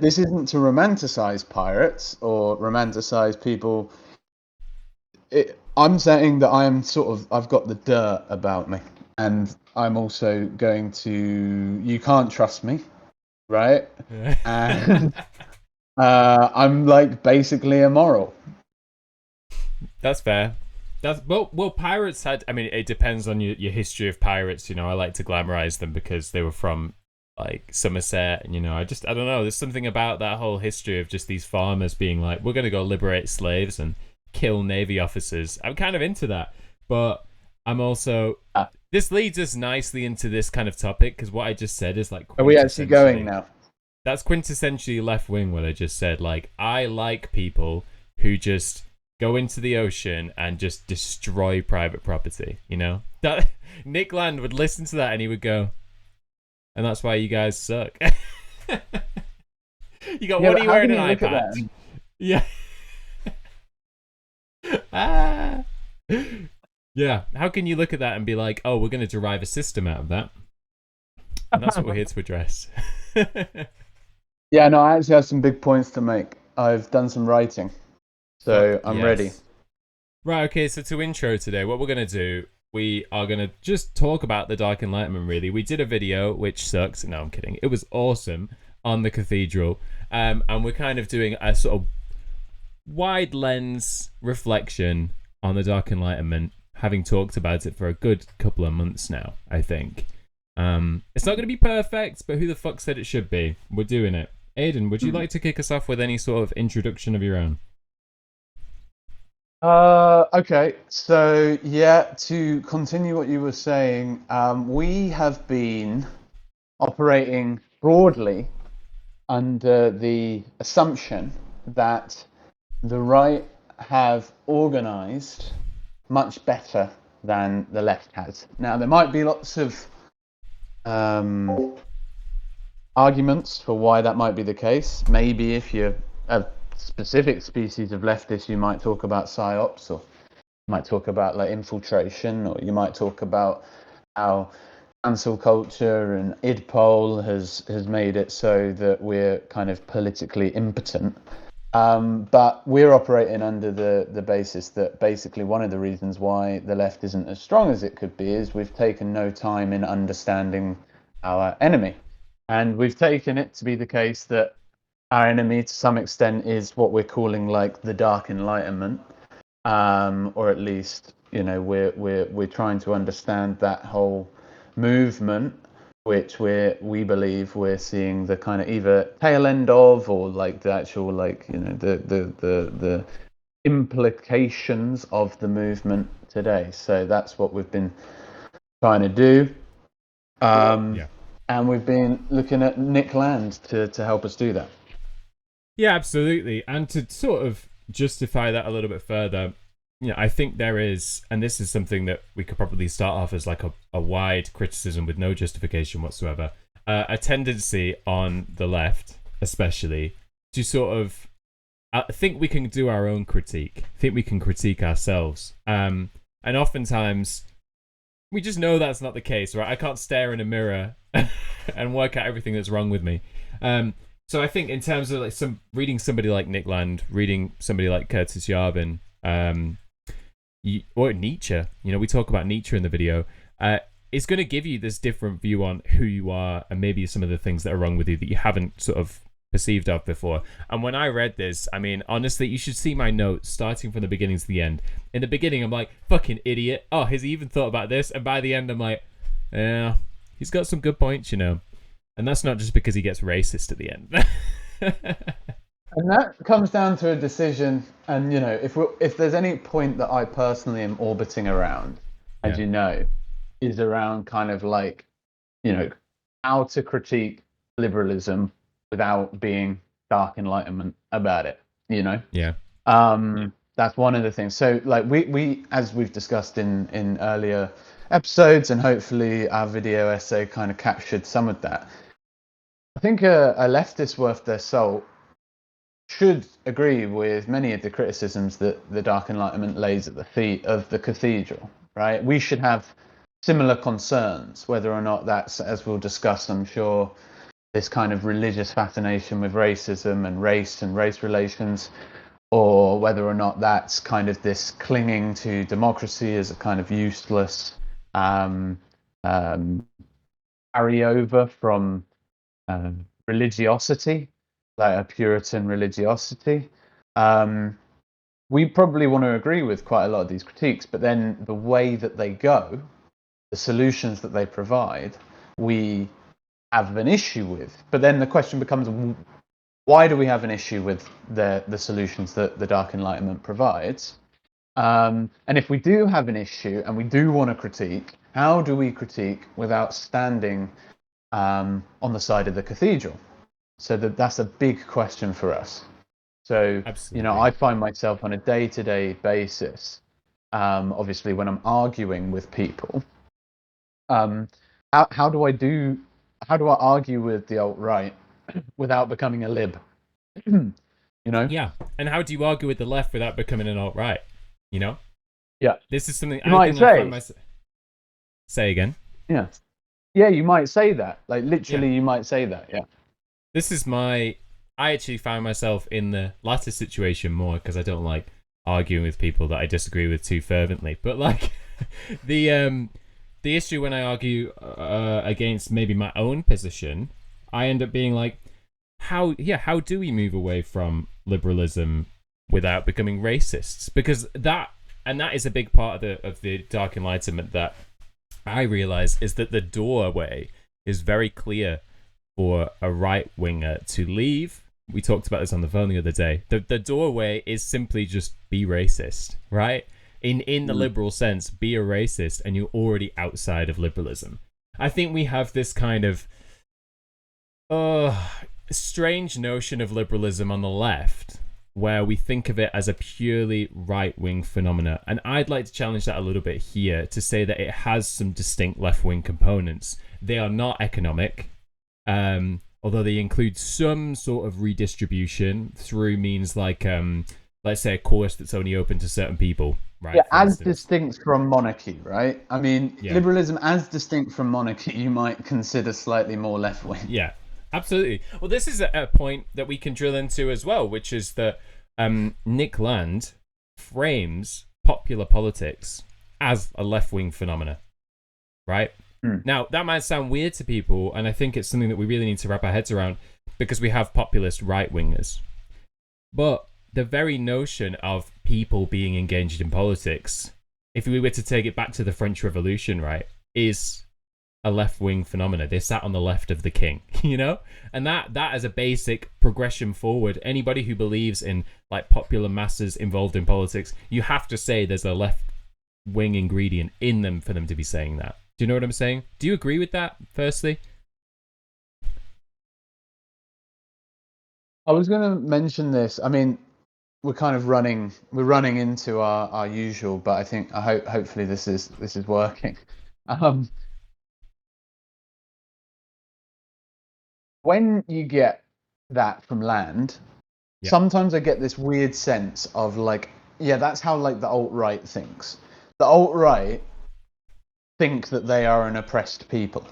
this isn't to romanticize pirates or romanticize people. I'm saying that I am I've got the dirt about me, and I'm also going to. You can't trust me, right? And I'm like basically immoral. That's fair. That's well. Pirates had. I mean, it depends on your history of pirates. I like to glamorize them because they were from like Somerset, and I don't know. There's something about that whole history of just these farmers being like, we're gonna go liberate slaves and kill navy officers. I'm kind of into that, but I'm also. Ah, This leads us nicely into this kind of topic because what I just said is like are we actually going quintessentially. now? That's quintessentially left wing. What I just said, like I like people who just go into the ocean and just destroy private property. That Nick Land would listen to that and he would go, and that's why you guys suck. You got Yeah, one but are you how wearing can an you eye look at patch? that? Yeah. Ah. Yeah. How can you look at that and be like, oh, we're going to derive a system out of that? And that's what we're here to address. Yeah, no, I actually have some big points to make. I've done some writing, Fuck so I'm ready. yes. Right, okay, so to intro today, what we're going to do, we are going to just talk about the Dark Enlightenment, really. We did a video, which sucked. No, I'm kidding. It was awesome on the cathedral. And we're kind of doing a sort of wide lens reflection on the Dark Enlightenment, having talked about it for a good couple of months now, I think. It's not going to be perfect, but who the fuck said it should be? We're doing it. Aiden, would you like to kick us off with any sort of introduction of your own? Okay. So yeah, to continue what you were saying, we have been operating broadly under the assumption that the right have organized much better than the left has. Now, there might be lots of um, arguments for why that might be the case. Maybe if you're a specific species of leftist, you might talk about psyops, or you might talk about like infiltration, or you might talk about how cancel culture and idpol has made it so that we're kind of politically impotent. But we're operating under the basis that basically one of the reasons why the left isn't as strong as it could be is we've taken no time in understanding our enemy. And we've taken it to be the case that our enemy, to some extent, is what we're calling like the Dark Enlightenment, or at least, we're trying to understand that whole movement, which we believe we're seeing the kind of either tail end of, or like the actual like the implications of the movement today. So that's what we've been trying to do. Um, Yeah. and we've been looking at Nick Land to help us do that. Yeah, absolutely. And to sort of justify that a little bit further, I think there is, and this is something that we could probably start off as like a wide criticism with no justification whatsoever, a tendency on the left, especially, to sort of think we can do our own critique, think we can critique ourselves. And oftentimes, we just know that's not the case, right? I can't stare in a mirror and work out everything that's wrong with me. So I think in terms of like reading somebody like Nick Land, reading somebody like Curtis Yarvin, or Nietzsche, we talk about Nietzsche in the video. It's going to give you this different view on who you are and maybe some of the things that are wrong with you that you haven't sort of perceived of before. And when I read this, I mean, honestly, you should see my notes starting from the beginning to the end. In the beginning, I'm like, fucking idiot. Oh, has he even thought about this? And by the end, I'm like, yeah, he's got some good points, And that's not just because he gets racist at the end. And that comes down to a decision. And if there's any point that I personally am orbiting around, as Yeah. you know, is around kind of like, you know, how to critique liberalism without being dark enlightenment about it. You know, Yeah. that's one of the things. So like we as we've discussed in earlier episodes, and hopefully our video essay kind of captured some of that. I think a leftist worth their salt should agree with many of the criticisms that the Dark Enlightenment lays at the feet of the cathedral, right? We should have similar concerns, whether or not that's, as we'll discuss, I'm sure, this kind of religious fascination with racism and race relations, or whether or not that's kind of this clinging to democracy as a kind of useless um, um, carryover from religiosity, like a Puritan religiosity. Um, we probably want to agree with quite a lot of these critiques, but then the way that they go, the solutions that they provide, we have an issue with. But then the question becomes, why do we have an issue with the solutions that the Dark Enlightenment provides? And if we do have an issue and we do want to critique, how do we critique without standing on the side of the cathedral? So that's a big question for us. So, Absolutely. I find myself on a day-to-day basis, obviously when I'm arguing with people, um, how do I argue with the alt-right without becoming a lib? Yeah. And how do you argue with the left without becoming an alt-right? Yeah. This is something You might I find say, myself. Say again. yeah. Yeah, you might say that. Like, Yeah. literally, you might say that. Yeah. This is I actually find myself in the latter situation more because I don't like arguing with people that I disagree with too fervently. But like the issue when I argue against maybe my own position, I end up being like, how do we move away from liberalism without becoming racists? Because that is a big part of the Dark Enlightenment that I realize is that the doorway is very clear for a right winger to leave. We talked about this on the phone the other day. The doorway is simply just be racist, right? In the liberal sense, be a racist, and you're already outside of liberalism. I think we have this kind of strange notion of liberalism on the left where we think of it as a purely right-wing phenomena. And I'd like to challenge that a little bit here to say that it has some distinct left-wing components. They are not economic, although they include some sort of redistribution through means like, let's say, a course that's only open to certain people, right? Yeah, as distinct from monarchy, right? I mean, Yeah. liberalism as distinct from monarchy, you might consider slightly more left-wing. Yeah, absolutely. Well, this is a point that we can drill into as well, which is that Nick Land frames popular politics as a left-wing phenomena, right? Now, that might sound weird to people, and I think it's something that we really need to wrap our heads around because we have populist right-wingers. But the very notion of people being engaged in politics, if we were to take it back to the French Revolution, right, is a left-wing phenomena. They sat on the left of the king, and that as a basic progression forward. Anybody who believes in like popular masses involved in politics, you have to say there's a left-wing ingredient in them for them to be saying that. Do you know what I'm saying? Do you agree with that, firstly? I was going to mention this. I mean, we're kind of running into our usual, but I hope hopefully this is working. When you get that from Land, sometimes I get this weird sense of like, yeah, that's how like the alt-right thinks. The alt-right think that they are an oppressed people,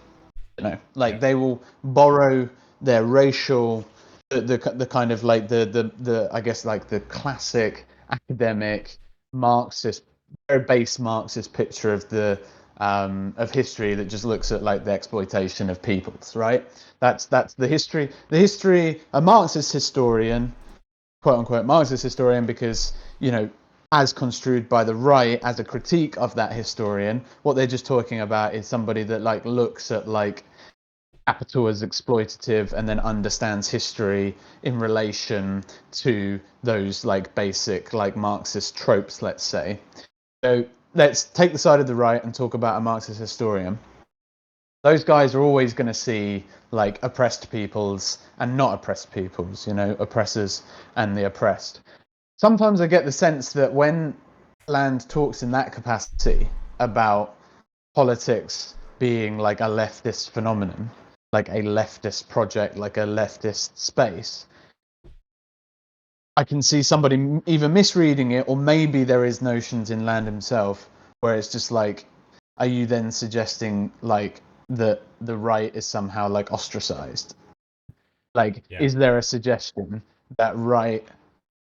they will borrow their racial, the kind of like the I guess like the classic academic Marxist, very base Marxist picture of history that just looks at like the exploitation of peoples, right? That's the history. A Marxist historian, quote unquote Marxist historian, because as construed by the right as a critique of that historian, what they're just talking about is somebody that like looks at like capital as exploitative and then understands history in relation to those like basic like Marxist tropes, let's say. So let's take the side of the right and talk about a Marxist historian. Those guys are always going to see like oppressed peoples and not oppressed peoples, oppressors and the oppressed. Sometimes I get the sense that when Land talks in that capacity about politics being like a leftist phenomenon, like a leftist project, like a leftist space, I can see somebody either misreading it, or maybe there is notions in Land himself where it's just like, are you then suggesting like that the right is somehow like ostracized? Like, Yeah. is there a suggestion that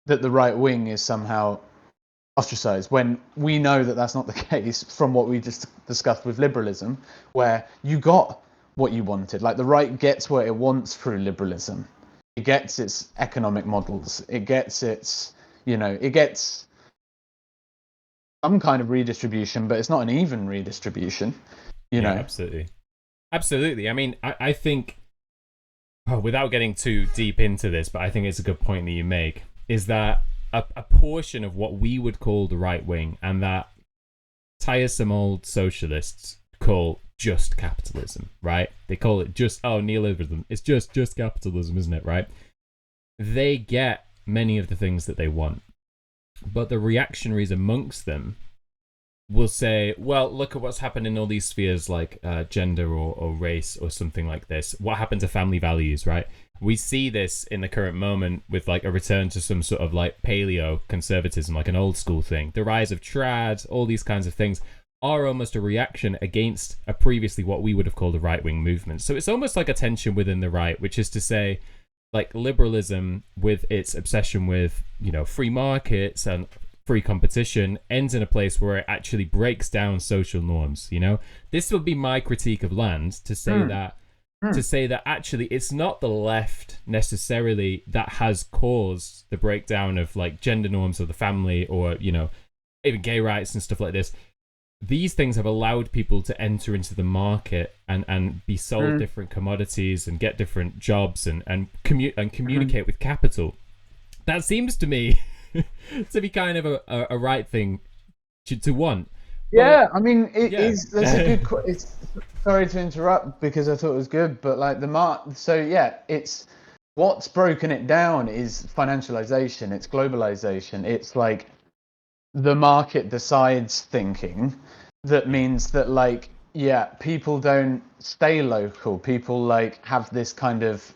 the right wing is somehow ostracized, when we know that that's not the case from what we just discussed with liberalism, where you got what you wanted. Like, the right gets what it wants through liberalism. It gets its economic models. It gets its, it gets some kind of redistribution, but it's not an even redistribution, Yeah, absolutely. Absolutely. I mean, I think, without getting too deep into this, but I think it's a good point that you make, is that a portion of what we would call the right wing and that tiresome old socialists call just capitalism, right? They call it just, neoliberalism. It's just capitalism, isn't it, right? They get many of the things that they want. But the reactionaries amongst them will say, well, look at what's happened in all these spheres like gender or race or something like this. What happened to family values, right? We see this in the current moment with like a return to some sort of like paleo conservatism, like an old school thing. The rise of trad, all these kinds of things are almost a reaction against a previously what we would have called a right-wing movement. So it's almost like a tension within the right, which is to say, like, liberalism with its obsession with, free markets and free competition ends in a place where it actually breaks down social norms. This would be my critique of land, to say that actually it's not the left necessarily that has caused the breakdown of like gender norms or the family or even gay rights and stuff like this. These things have allowed people to enter into the market and be sold different commodities and get different jobs and communicate with capital. That seems to me to be kind of a right thing to want. Yeah, I mean, it yeah. is. That's a good. Sorry to interrupt because I thought it was good, but like So yeah, it's what's broken it down is financialization. It's globalization. It's like the market decides thinking. That means that people don't stay local. People like have this kind of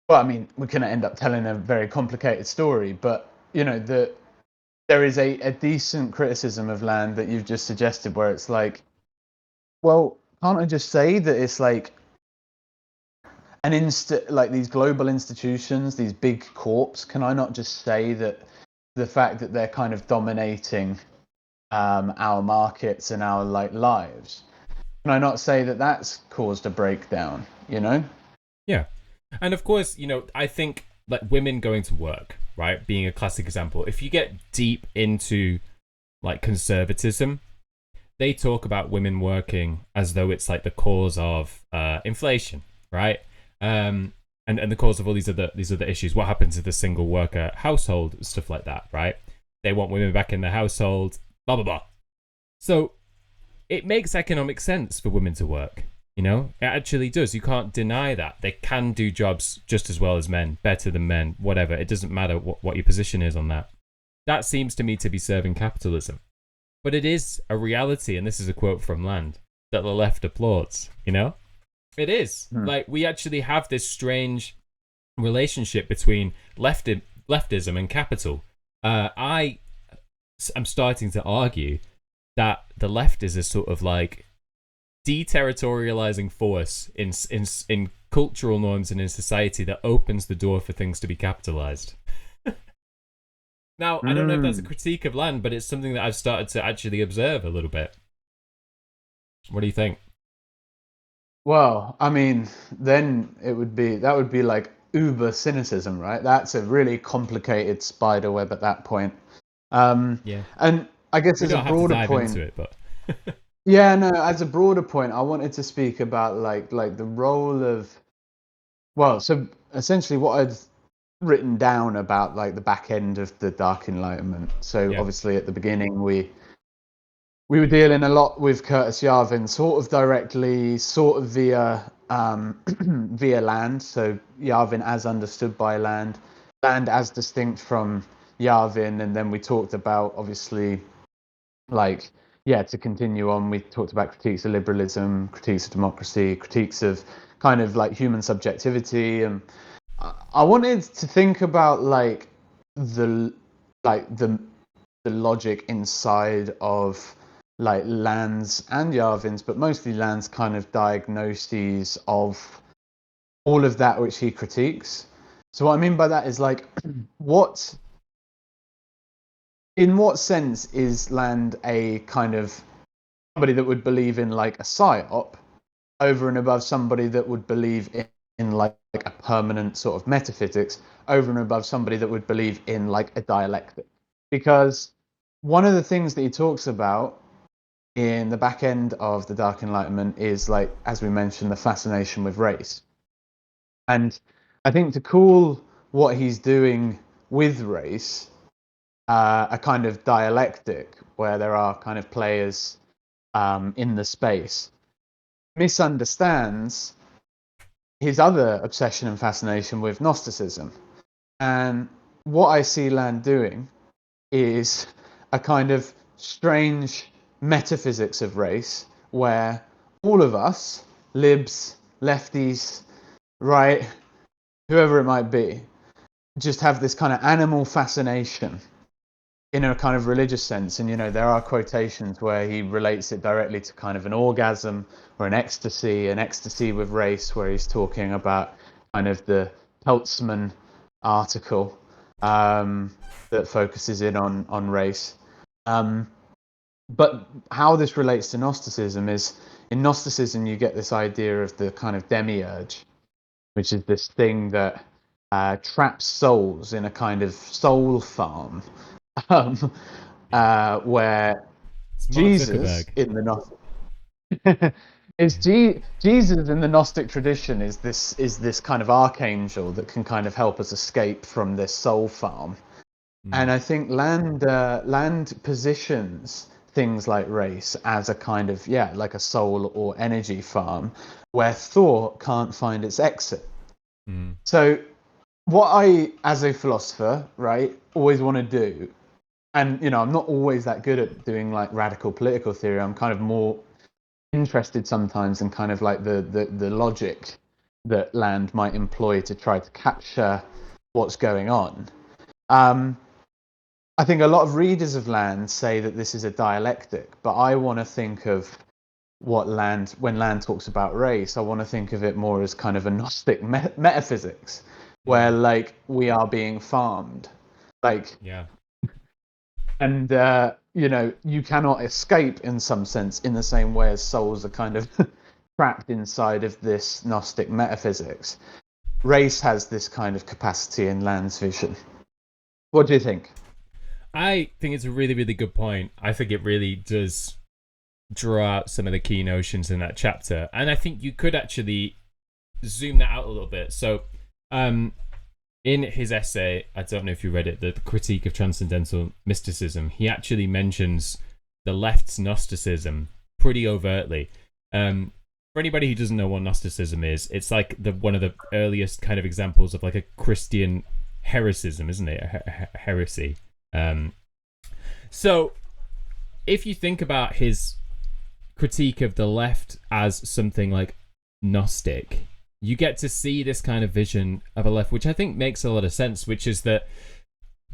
well, I mean, we're going to end up telling a very complicated story, but there is a decent criticism of land that you've just suggested, where it's like, well, can't I just say that it's like like these global institutions, these big corps? Can I not just say that the fact that they're kind of dominating our markets and our lives? Can I not say that that's caused a breakdown? Yeah. And of course, I think like women going to work, right, being a classic example. If you get deep into like conservatism, they talk about women working as though it's like the cause of inflation, right? And the cause of all these other issues. What happened to the single worker household, stuff like that, right? They want women back in the household, blah blah blah. So it makes economic sense for women to work. It actually does. You can't deny that. They can do jobs just as well as men, better than men, whatever. It doesn't matter what your position is on that. That seems to me to be serving capitalism. But it is a reality, and this is a quote from Land, that the left applauds, It is. Like, we actually have this strange relationship between leftism and capital. I am starting to argue that the left is a sort of like deterritorializing force in cultural norms and in society that opens the door for things to be capitalized. Now, I don't know if that's a critique of land, but it's something that I've started to actually observe a little bit. What do you think? Well, I mean, then that would be like uber cynicism, right? That's a really complicated spider web at that point. Yeah. And I guess We as a don't have to broader dive point, into it, but yeah, no, as a broader point, I wanted to speak about like the role of, well, so essentially what I'd written down about like the back end of the Dark Enlightenment. So obviously at the beginning we were dealing a lot with Curtis Yarvin, sort of directly, sort of via via land. So Yarvin as understood by land as distinct from Yarvin, and then we talked about obviously to continue on, we talked about critiques of liberalism, critiques of democracy, critiques of kind of like human subjectivity, and I wanted to think about the the logic inside of like Land's and Yarvin's, but mostly Land's kind of diagnoses of all of that which he critiques. So what I mean by that is like, in what sense is Land a kind of somebody that would believe in like a psyop over and above somebody that would believe in like a permanent sort of metaphysics over and above somebody that would believe in like a dialectic? Because one of the things that he talks about in the back end of the Dark Enlightenment is, like, as we mentioned, the fascination with race. And I think to call what he's doing with race a kind of dialectic where there are kind of players in the space misunderstands his other obsession and fascination with Gnosticism. And what I see Land doing is a kind of strange metaphysics of race where all of us, libs, lefties, right, whoever it might be, just have this kind of animal fascination in a kind of religious sense. And, you know, there are quotations where he relates it directly to kind of an orgasm or an ecstasy with race, where he's talking about kind of the Peltzman article that focuses in on race. But how this relates to Gnosticism is, in Gnosticism, you get this idea of the kind of demiurge, which is this thing that traps souls in a kind of soul farm, where Jesus in the Gnostic Jesus in the Gnostic tradition is this kind of archangel that can kind of help us escape from this soul farm. And I think Land positions things like race as a kind of, like a soul or energy farm where thought can't find its exit. So what I, as a philosopher, right, always want to do, and, you know, I'm not always that good at doing like radical political theory. I'm kind of more interested sometimes in kind of like the logic that Land might employ to try to capture what's going on. I think a lot of readers of Land say that this is a dialectic, but I want to think of when Land talks about race, I want to think of it more as kind of a Gnostic metaphysics, where like we are being farmed, like, and you know, you cannot escape in some sense, in the same way as souls are kind of trapped inside of this Gnostic metaphysics. Race has this kind of capacity in Land's vision. What do you think? I think it's a really, really good point. I think it really does draw out some of the key notions in that chapter. And I think you could actually zoom that out a little bit. So, in his essay, I don't know if you read it, the Critique of Transcendental Mysticism, he actually mentions the left's Gnosticism pretty overtly. For anybody who doesn't know what Gnosticism is, it's like one of the earliest kind of examples of like a Christian heresyism, isn't it? A heresy. So if you think about his critique of the left as something like Gnostic, you get to see this kind of vision of a left, which I think makes a lot of sense, which is that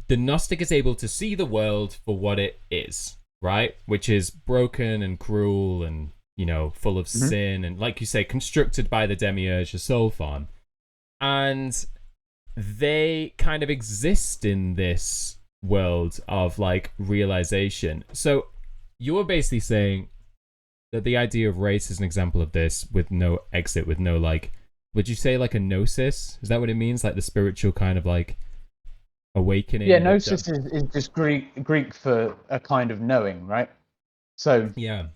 the Gnostic is able to see the world for what it is, right? Which is broken and cruel and, you know, full of sin and, like you say, constructed by the demiurge, a soul farm. And they kind of exist in this world of like realization. So you're basically saying that the idea of race is an example of this, with no exit, with no, like, would you say like a gnosis? Is that what it means? Like the spiritual kind of like awakening? Yeah, gnosis is just Greek for a kind of knowing, right? So yeah,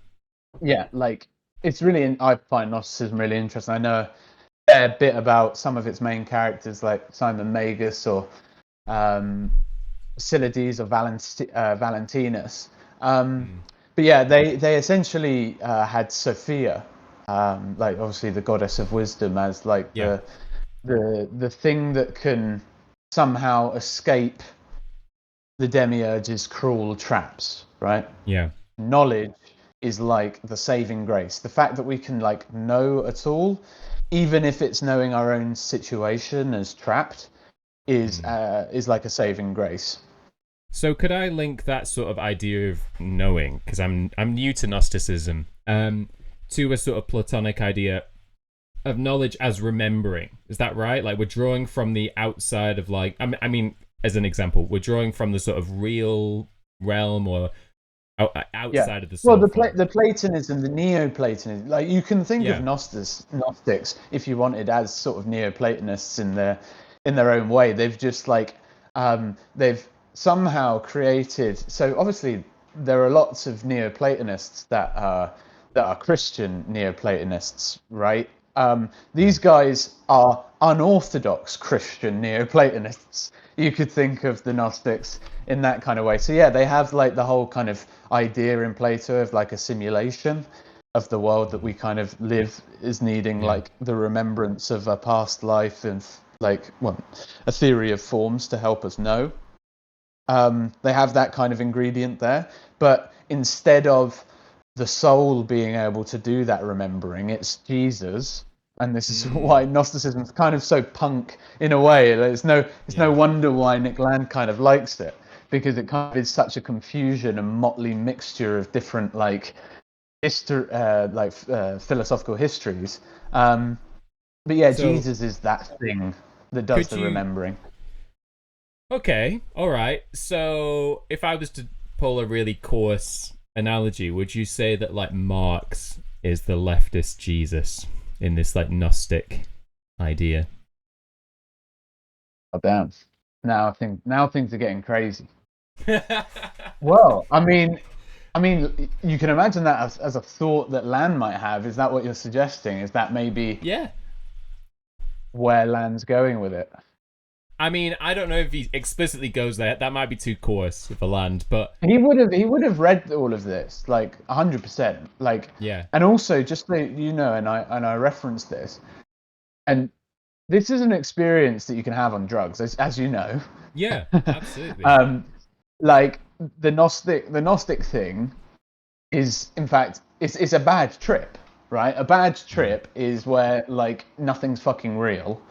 like, it's really, I find Gnosticism really interesting. I know a bit about some of its main characters, like Simon Magus or Basilides or Valentinus. But yeah, they essentially had Sophia, like obviously the goddess of wisdom, as like the thing that can somehow escape the demiurge's cruel traps, right? Yeah. Knowledge is like the saving grace. The fact that we can like know at all, even if it's knowing our own situation as trapped, is like a saving grace. So could I link that sort of idea of knowing, because I'm new to Gnosticism, to a sort of Platonic idea of knowledge as remembering. Is that right? Like we're drawing from the outside of like I mean, as an example, we're drawing from the sort of real realm or Yeah. outside of the Well, soul form. the Platonism, the Neoplatonism, like you can think of Yeah. Gnostics if you wanted as sort of Neoplatonists in their own way. They've just like they've somehow created. So obviously there are lots of Neoplatonists that are Christian Neoplatonists, right? These guys are unorthodox Christian Neoplatonists. You could think of the Gnostics in that kind of way. So yeah, they have like the whole kind of idea in Plato of like a simulation of the world that we kind of live is needing Yeah. like the remembrance of a past life and like a theory of forms to help us know. They have that kind of ingredient there, but instead of the soul being able to do that remembering, it's Jesus. And this is why Gnosticism is kind of so punk in a way. It's no wonder why Nick Land kind of likes it, because it kind of is such a confusion and motley mixture of different like philosophical histories. But yeah, So Jesus is that thing that does could the you remembering. okay, all right. So if I was to pull a really coarse analogy, would you say that like Marx is the leftist Jesus in this like Gnostic idea? Oh, damn. Now things are getting crazy. Well, I mean, you can imagine that as a thought that Land might have. Is that what you're suggesting? Is that maybe Yeah. where Land's going with it? I mean, I don't know if he explicitly goes there. That might be too coarse for Land, but He would have read all of this like 100%. Like, yeah. and also just so you know, and I reference this, and this is an experience that you can have on drugs, as you know. Yeah, absolutely. Like the Gnostic thing is, in fact, it's a bad trip, right? A bad trip is where like nothing's fucking real,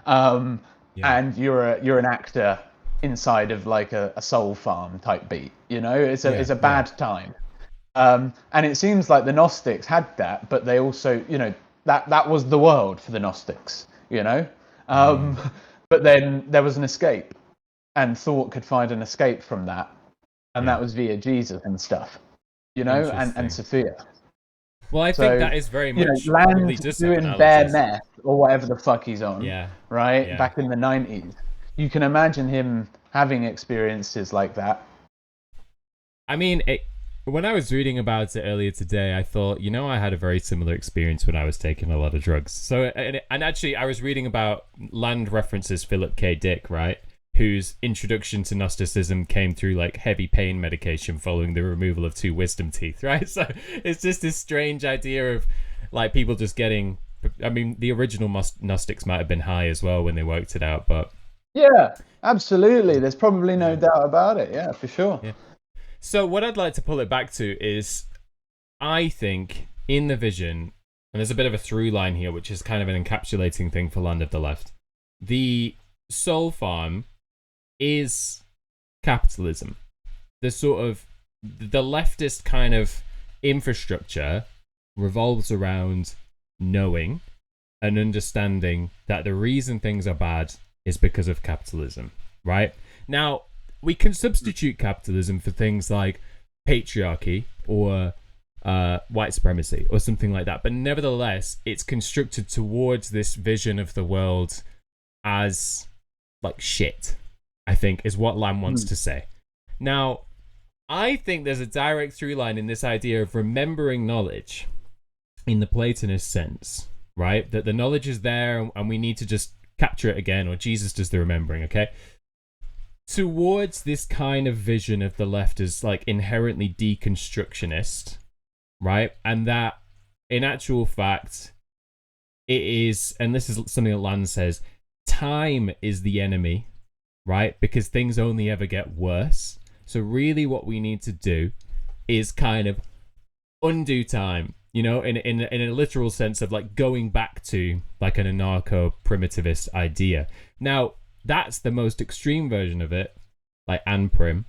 Yeah. and you're an actor inside of like a soul farm type beat. You know, Yeah. it's a Yeah. bad time. And it seems like the Gnostics had that, but they also, you know, that was the world for the Gnostics, you know. But then there was an escape, and thought could find an escape from that, and Yeah. that was via Jesus and stuff, you know, and Interesting. Sophia. Well, I think So, that is very you know, much probably Land does have doing bare analogies. meth or whatever the fuck he's on, Yeah. right? Yeah. Back in the 90s, you can imagine him having experiences like that. I mean, when I was reading about it earlier today, I thought, you know, I had a very similar experience when I was taking a lot of drugs. So, and actually, I was reading about Land references Philip K. Dick, right? Whose introduction to Gnosticism came through like heavy pain medication following the removal of 2 wisdom teeth, right? So it's just this strange idea of like people just getting. I mean, the original Gnostics might have been high as well when they worked it out, but Yeah, absolutely. There's probably no doubt about it. Yeah, for sure. yeah. So what I'd like to pull it back to is, I think in the vision, and there's a bit of a through line here, which is kind of an encapsulating thing for Land of the Left. The soul farm is capitalism. The sort of the leftist kind of infrastructure revolves around knowing and understanding that the reason things are bad is because of capitalism, right? Now, we can substitute capitalism for things like patriarchy or white supremacy or something like that, but nevertheless, it's constructed towards this vision of the world as like shit, I think, is what Lamb wants to say. Now, I think there's a direct through line in this idea of remembering knowledge in the Platonist sense, right? That the knowledge is there and we need to just capture it again, or Jesus does the remembering, okay? Towards this kind of vision of the left as like inherently deconstructionist, right? And that in actual fact, it is, and this is something that Land says, time is the enemy, right? Because things only ever get worse. So really what we need to do is kind of undo time, you know, in a literal sense of like going back to like an anarcho-primitivist idea. Now, that's the most extreme version of it, like Anprim.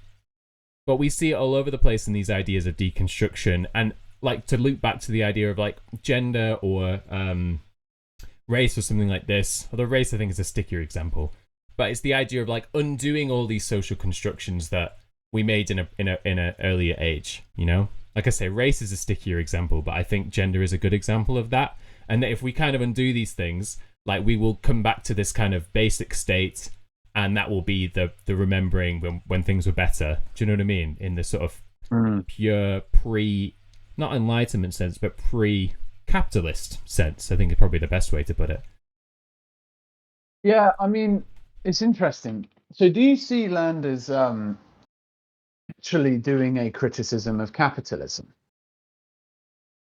But we see it all over the place in these ideas of deconstruction. And like to loop back to the idea of like gender or race or something like this. Although race, I think, is a stickier example, but it's the idea of like undoing all these social constructions that we made in a earlier age. You know, like I say, race is a stickier example, but I think gender is a good example of that. And that if we kind of undo these things, like we will come back to this kind of basic state, and that will be the remembering when things were better. Do you know what I mean? In the sort of pure not Enlightenment sense, but pre-capitalist sense, I think is probably the best way to put it. Yeah, I mean, it's interesting. So do you see Land as actually doing a criticism of capitalism?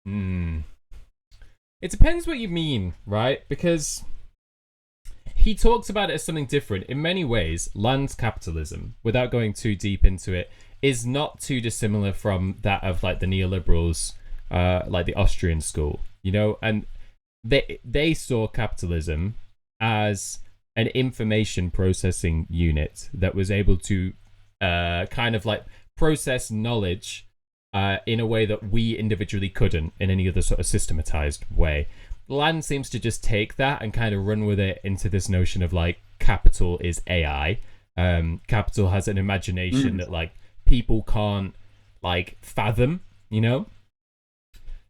It depends what you mean, right? Because he talks about it as something different. In many ways, Land's capitalism, without going too deep into it, is not too dissimilar from that of like the neoliberals, like the Austrian school, you know? And they saw capitalism as an information processing unit that was able to kind of like process knowledge in a way that we individually couldn't in any other sort of systematized way. Land seems to just take that and kind of run with it into this notion of like capital is AI. Capital has an imagination that like people can't like fathom, you know?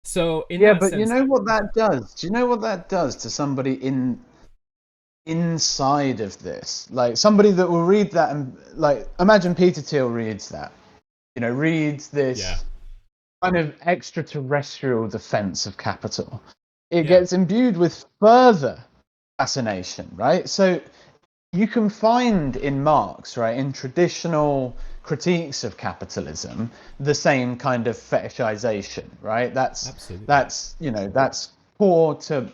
So in that but sense, you know what that does? Do you know what that does to somebody inside of this? Like somebody that will read that and like imagine Peter Thiel reads that. You know, reads this kind of extraterrestrial defense of capital. It gets imbued with further fascination, right? So you can find in Marx, right, in traditional critiques of capitalism, the same kind of fetishization, right? That's core to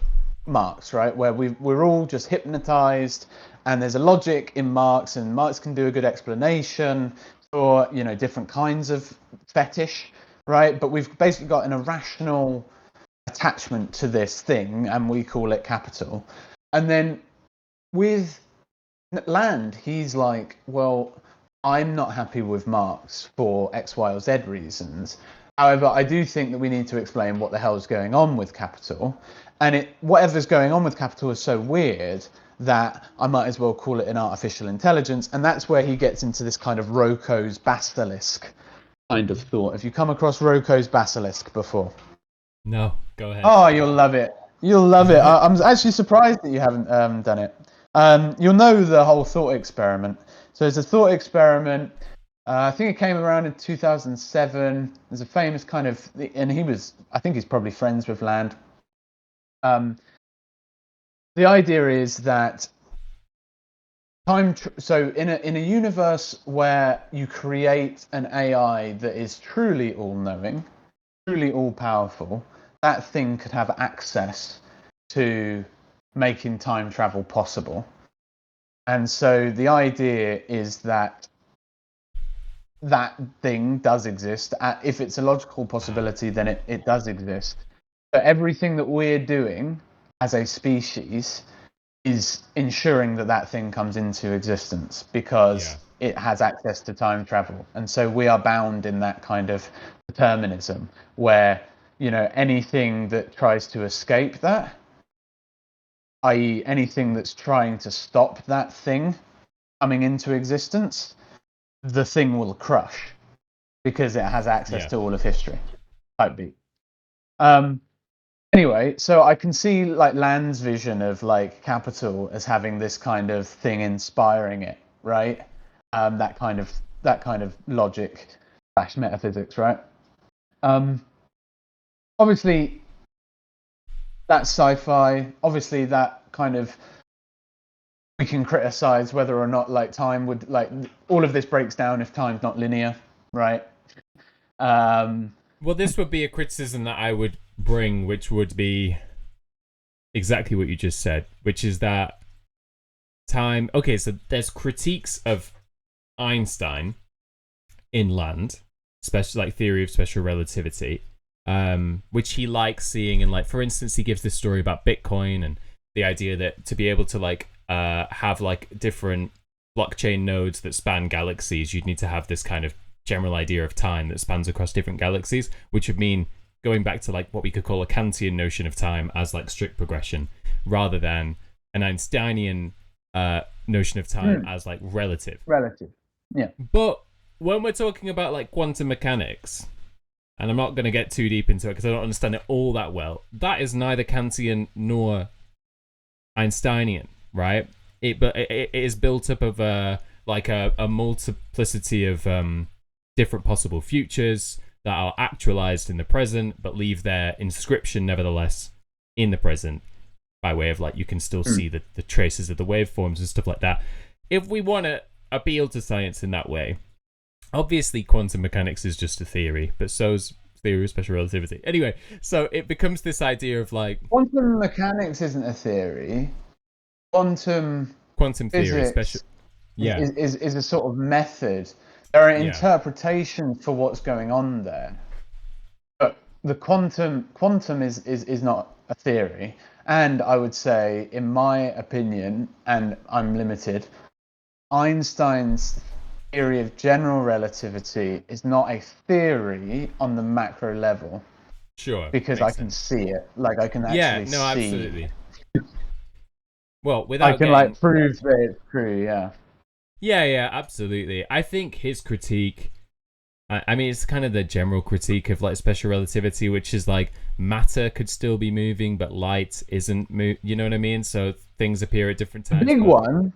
Marx, right? Where we're all just hypnotized, and there's a logic in Marx, and Marx can do a good explanation for different kinds of fetish, right? But we've basically got an irrational attachment to this thing, and we call it capital. And then with Land, he's like, well, I'm not happy with Marx for X, Y, or Z reasons. However, I do think that we need to explain what the hell is going on with capital. And whatever's going on with capital is so weird that I might as well call it an artificial intelligence. And that's where he gets into this kind of Roko's basilisk kind of thought. Have you come across Roko's basilisk before? No, go ahead. Oh, you'll love it. You'll love it. I'm actually surprised that you haven't done it. You'll know the whole thought experiment. So it's a thought experiment. I think it came around in 2007. There's a famous kind of, and I think he's probably friends with Land. The idea is that so in a universe where you create an AI that is truly all-knowing, truly all-powerful, that thing could have access to making time travel possible. And so the idea is that thing does exist. If it's a logical possibility, then it does exist. But everything that we're doing as a species is ensuring that thing comes into existence because it has access to time travel. And so we are bound in that kind of determinism where, anything that tries to escape that, i.e. anything that's trying to stop that thing coming into existence, the thing will crush because it has access to all of history. Type beat. Anyway, so I can see like Land's vision of like capital as having this kind of thing inspiring it, right? That kind of logic / metaphysics, right? Obviously, that's sci-fi. Obviously, that kind of we can criticize whether or not like time would like all of this breaks down if time's not linear, right? Well, this would be a criticism that I would bring, which would be exactly what you just said, which is that time. Okay, so there's critiques of Einstein in Land, especially like theory of special relativity, which he likes seeing, and like for instance, he gives this story about Bitcoin and the idea that to be able to like have like different blockchain nodes that span galaxies, you'd need to have this kind of general idea of time that spans across different galaxies, which would mean going back to like what we could call a Kantian notion of time as like strict progression, rather than an Einsteinian notion of time as like relative. Relative. Yeah. But when we're talking about like quantum mechanics, and I'm not going to get too deep into it because I don't understand it all that well, that is neither Kantian nor Einsteinian, right? But it is built up of a multiplicity of different possible futures that are actualized in the present, but leave their inscription nevertheless in the present, by way of like you can still see the traces of the waveforms and stuff like that. If we want to appeal to science in that way, obviously quantum mechanics is just a theory, but so's theory of special relativity. Anyway, so it becomes this idea of like quantum mechanics isn't a theory. Quantum theory, is a sort of method. There are interpretations for what's going on there, but the quantum is not a theory. And I would say, in my opinion, and I'm limited, Einstein's theory of general relativity is not a theory on the macro level. Sure. Because I can see it. Like, I can actually see. Yeah, no, absolutely. Well, without I can like prove that it's true, yeah. Yeah, absolutely. I think his critique, I mean, it's kind of the general critique of like special relativity, which is like matter could still be moving, but light isn't you know what I mean? So things appear at different times. The big one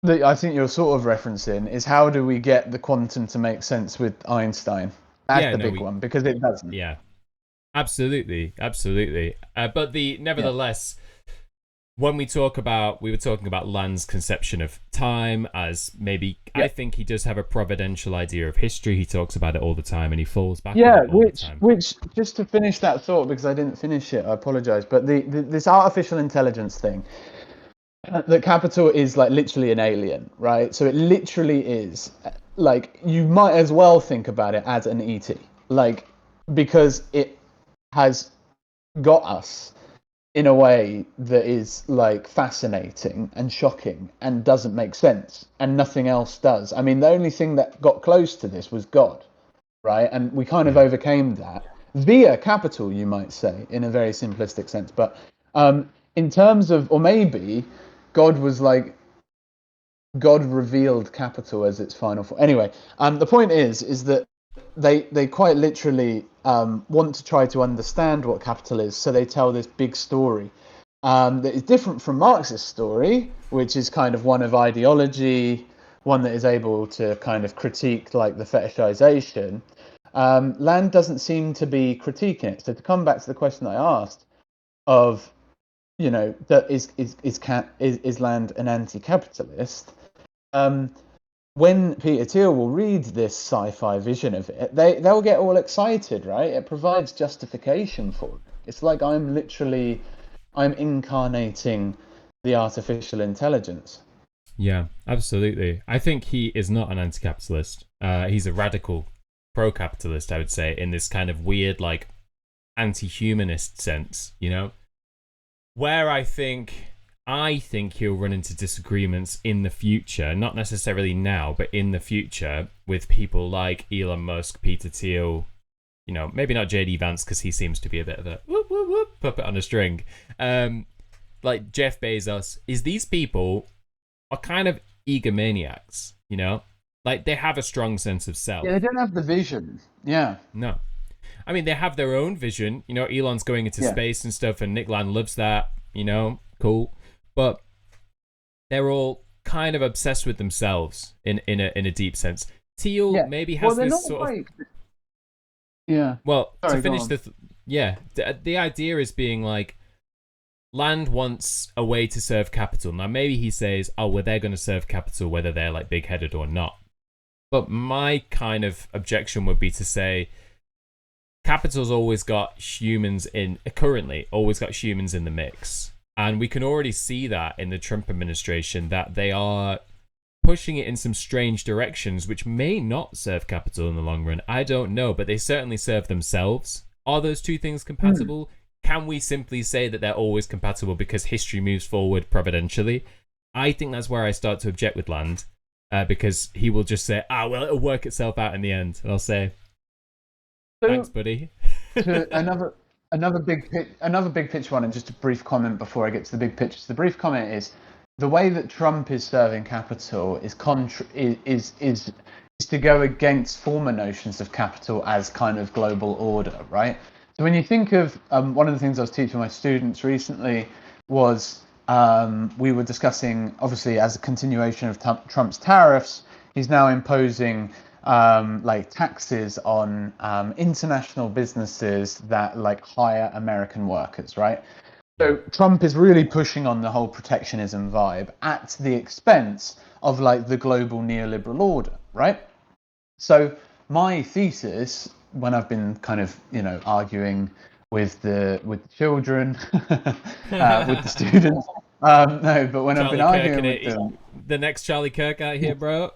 that I think you're sort of referencing is how do we get the quantum to make sense with Einstein? That's the big one, because it doesn't. Yeah, absolutely. But nevertheless, when we were talking about Land's conception of time as maybe, I think he does have a providential idea of history. He talks about it all the time, and he falls back. Yeah, on it all the time. which just to finish that thought, because I didn't finish it, I apologize. But this artificial intelligence thing, that capital is like literally an alien, right? So it literally is like, you might as well think about it as an ET, like, because it has got us in a way that is like fascinating and shocking and doesn't make sense, and nothing else does. I mean, the only thing that got close to this was God, right? And we kind of overcame that via capital, you might say, in a very simplistic sense. But in terms of, or maybe God revealed capital as its final form. Anyway, the point is that they quite literally want to try to understand what capital is, so they tell this big story that is different from Marx's story, which is kind of one of ideology, one that is able to kind of critique like the fetishization. Land doesn't seem to be critiquing it. So to come back to the question I asked of, you know, that is Land an anti-capitalist? When Peter Thiel will read this sci-fi vision of it, they'll get all excited, right? It provides justification for it. It's like I'm incarnating the artificial intelligence. Yeah, absolutely. I think he is not an anti-capitalist. He's a radical pro-capitalist, I would say, in this kind of weird, like, anti-humanist sense, you know? Where I think he'll run into disagreements in the future, not necessarily now, but in the future, with people like Elon Musk, Peter Thiel, you know, maybe not JD Vance, because he seems to be a bit of a whoop, whoop, whoop, puppet on a string. Like Jeff Bezos, is these people are kind of egomaniacs, you know? Like, they have a strong sense of self. Yeah, they don't have the vision. Yeah. No. I mean, they have their own vision. You know, Elon's going into space and stuff, and Nick Land loves that, you know, cool. But they're all kind of obsessed with themselves in a deep sense. Thiel maybe has this sort of... Yeah. Well, sorry, to finish the idea is being like, Land wants a way to serve capital. Now, maybe he says, oh, well, they're going to serve capital whether they're like big-headed or not. But my kind of objection would be to say, capital's always got humans in the mix. And we can already see that in the Trump administration, that they are pushing it in some strange directions, which may not serve capital in the long run. I don't know, but they certainly serve themselves. Are those two things compatible? Can we simply say that they're always compatible because history moves forward providentially? I think that's where I start to object with Land, because he will just say, well, it'll work itself out in the end. And I'll say, thanks, buddy. to another big picture one, and just a brief comment before I get to the big picture. So the brief comment is the way that Trump is serving capital is to go against former notions of capital as kind of global order, right? So when you think of one of the things I was teaching my students recently was we were discussing, obviously, as a continuation of Trump's tariffs, he's now imposing like taxes on international businesses that like hire American workers, right? So Trump is really pushing on the whole protectionism vibe at the expense of like the global neoliberal order, right? So my thesis, when I've been kind of arguing with the children, with the students, no, but when I've been Charlie Kirk arguing and with it, them, the next Charlie Kirk out here, bro.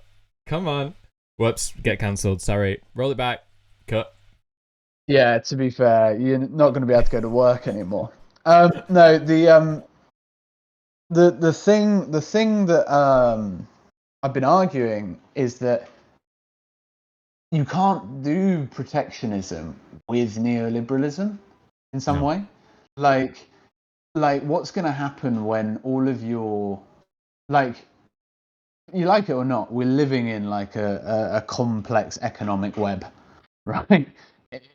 Come on. Whoops, get cancelled. Sorry. Roll it back. Cut. yeah, to be fair, you're not going to be able to go to work anymore. No, the thing that I've been arguing is that you can't do protectionism with neoliberalism in some way. Like what's going to happen when all of your, like, you like it or not, we're living in like a complex economic web, right?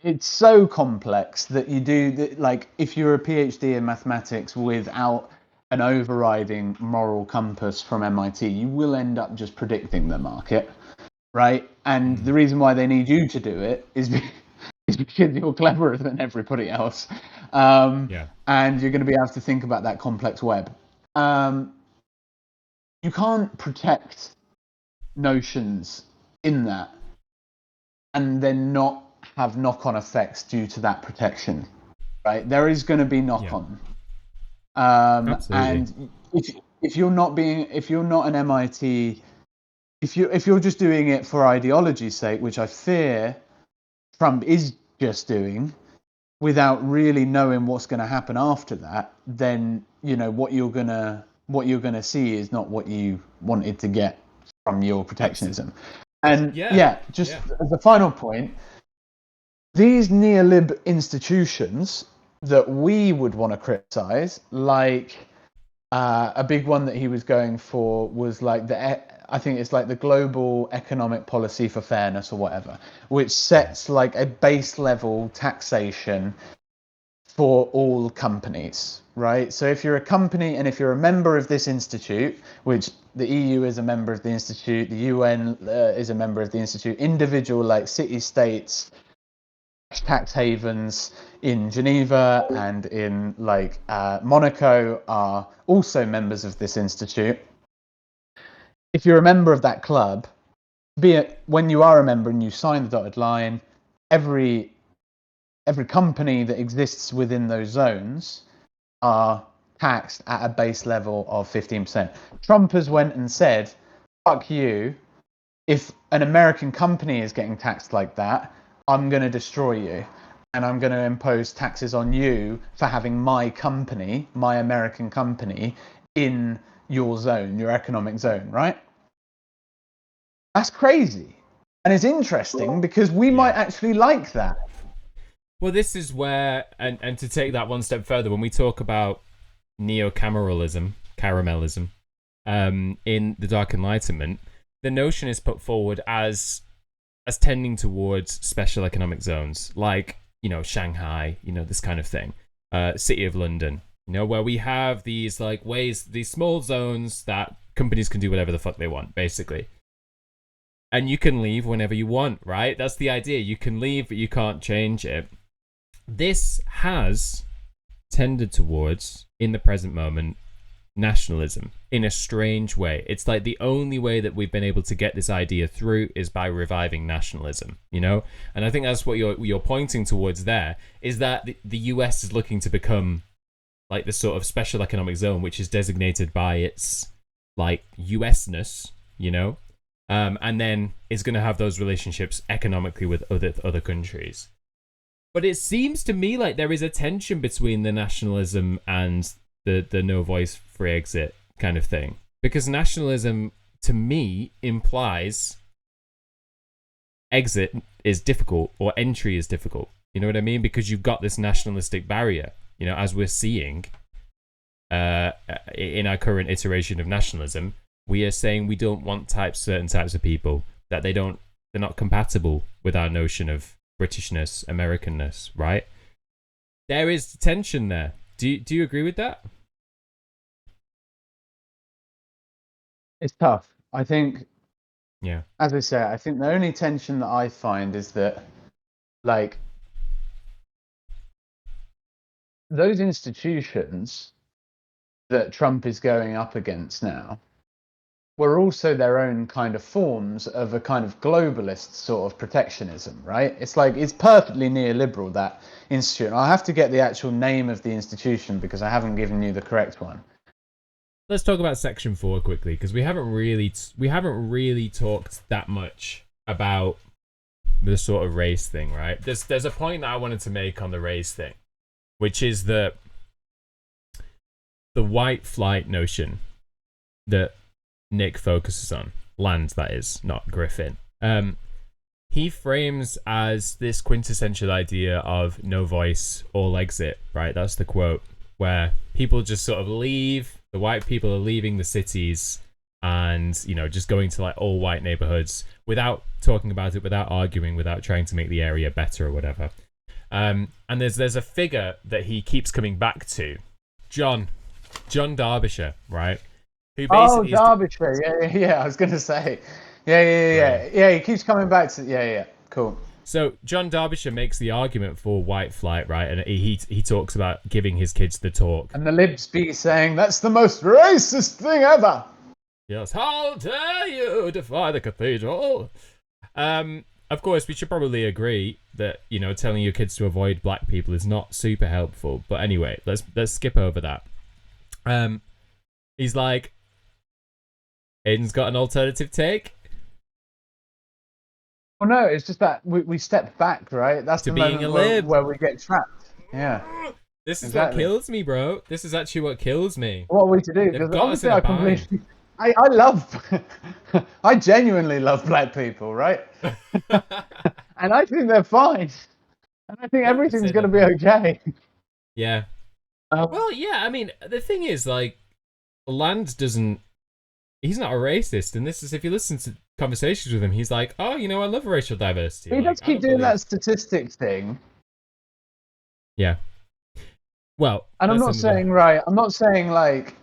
It's so complex that you do that. Like, if you're a PhD in mathematics without an overriding moral compass from MIT, you will end up just predicting the market, right? And the reason why they need you to do it is because you're cleverer than everybody else, and you're going to be able to think about that complex web. You can't protect notions in that and then not have knock-on effects due to that protection, right? There is going to be knock-on. And if you're not an MIT, if you're just doing it for ideology's sake, which I fear Trump is just doing, without really knowing what's going to happen after that, then what you're gonna see is not what you wanted to get from your protectionism. And just as a final point, these neolib institutions that we would want to criticize, like a big one that he was going for was like I think it's like the Global Economic Policy for Fairness or whatever, which sets like a base level taxation for all companies, right? So if you're a company and if you're a member of this institute, which the EU is a member of the institute, the UN is a member of the institute, individual like city-states, tax havens in Geneva and in like Monaco are also members of this institute. If you're a member of that club, be it when you are a member and you sign the dotted line, every company that exists within those zones are taxed at a base level of 15%. Trump has went and said, fuck you, if an American company is getting taxed like that, I'm going to destroy you. And I'm going to impose taxes on you for having my company, my American company, in your zone, your economic zone, right? That's crazy. And it's interesting because we might actually like that. Well, this is where, and to take that one step further, when we talk about neo-caramellism, in the Dark Enlightenment, the notion is put forward as tending towards special economic zones, like, Shanghai, this kind of thing, City of London, where we have these like ways, these small zones that companies can do whatever the fuck they want, basically. And you can leave whenever you want, right? That's the idea. You can leave, but you can't change it. This has tended towards, in the present moment, nationalism in a strange way. It's like the only way that we've been able to get this idea through is by reviving nationalism, And I think that's what you're pointing towards there, is that the US is looking to become like the sort of special economic zone, which is designated by its like US-ness, and then is going to have those relationships economically with other countries. But it seems to me like there is a tension between the nationalism and the no voice free exit kind of thing, because nationalism to me implies exit is difficult or entry is difficult. You know what I mean? Because you've got this nationalistic barrier, as we're seeing in our current iteration of nationalism. We are saying we don't want certain types of people, that they're not compatible with our notion of Britishness, Americanness, right? There is tension there. Do you agree with that? It's tough. I think, Yeah. as I say, I think the only tension that I find is that, like, those institutions that Trump is going up against now were also their own kind of forms of a kind of globalist sort of protectionism, right? It's like, it's perfectly neoliberal, that institute. I'll have to get the actual name of the institution because I haven't given you the correct one. Let's talk about Section 4 quickly, because we haven't really talked that much about the sort of race thing, right? There's a point that I wanted to make on the race thing, which is that the white flight notion that Nick focuses on, Land, that is, not Griffin, he frames as this quintessential idea of no voice, all exit, right? That's the quote, where people just sort of leave, the white people are leaving the cities and, just going to like all white neighborhoods without talking about it, without arguing, without trying to make the area better or whatever. And there's a figure that he keeps coming back to, John Derbyshire, right? Who basically Derbyshire, yeah. I was gonna say, yeah. He keeps coming back to, yeah. Cool. So John Derbyshire makes the argument for white flight, right? And he talks about giving his kids the talk. And the libs be saying that's the most racist thing ever. Yes, how dare you defy the cathedral? Of course, we should probably agree that telling your kids to avoid black people is not super helpful. But anyway, let's skip over that. He's like, Aiden's got an alternative take. Well, no, it's just that we step back, right? That's to the being moment a lib. where we get trapped. Yeah. This is exactly what kills me, bro. This is actually what kills me. What are we to do? Because obviously I love, I genuinely love black people, right? And I think they're fine. And I think everything's going to be okay. Yeah. Well, yeah, I mean, the thing is, like, Land he's not a racist. And this is, if you listen to conversations with him, he's like, oh, I love racial diversity. He does keep doing that statistics thing. Yeah. Well, and I'm not saying like,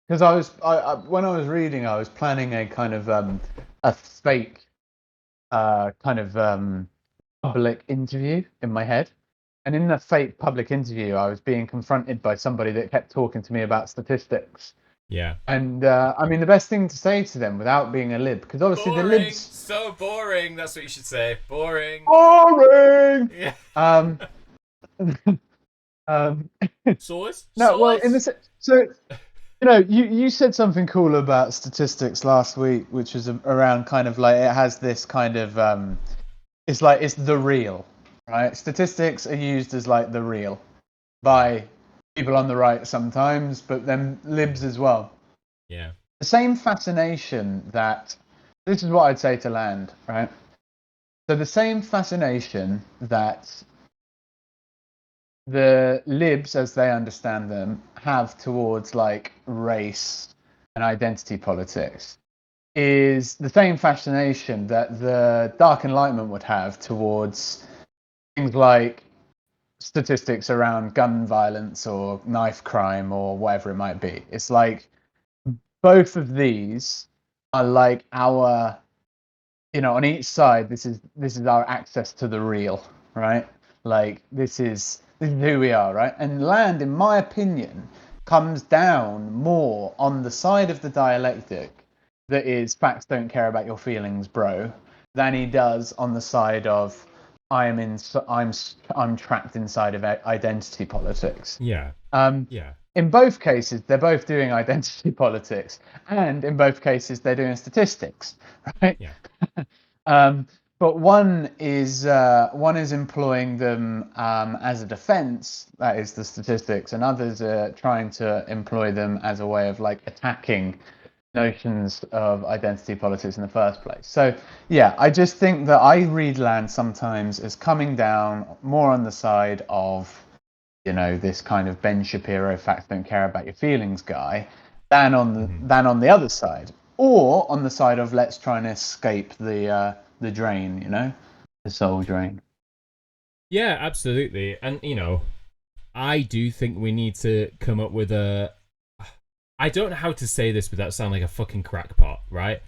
because I when I was reading, I was planning a kind of a fake kind of public interview in my head, and in the fake public interview, I was being confronted by somebody that kept talking to me about statistics. Yeah. And I mean, the best thing to say to them without being a lib, because obviously boring. the libs so boring. That's what you should say. Boring. Yeah. Source? No, well, so you said something cool about statistics last week, which was around kind of like, it has this kind of it's like, it's the real, right? Statistics are used as like the real by people on the right sometimes, but then libs as well. Yeah. The same fascination that, this is what I'd say to Land, right? So the same fascination that the libs, as they understand them, have towards like race and identity politics is the same fascination that the Dark Enlightenment would have towards things like statistics around gun violence or knife crime or whatever it might be. It's like both of these are like our, on each side, this is our access to the real, right? Like this is who we are, right? And Land, in my opinion, comes down more on the side of the dialectic that is facts don't care about your feelings, bro, than he does on the side of I'm trapped inside of identity politics. Yeah. Yeah. In both cases, they're both doing identity politics, and in both cases, they're doing statistics, right? Yeah. But one is employing them as a defense, that is the statistics, and others are trying to employ them as a way of like attacking notions of identity politics in the first place. So yeah, I just think that I read Land sometimes as coming down more on the side of, this kind of Ben Shapiro facts don't care about your feelings guy, than on the other side, or on the side of let's try and escape the drain, the soul drain. Yeah, absolutely. And I do think we need to come up with a. I don't know how to say this without sounding like a fucking crackpot, right?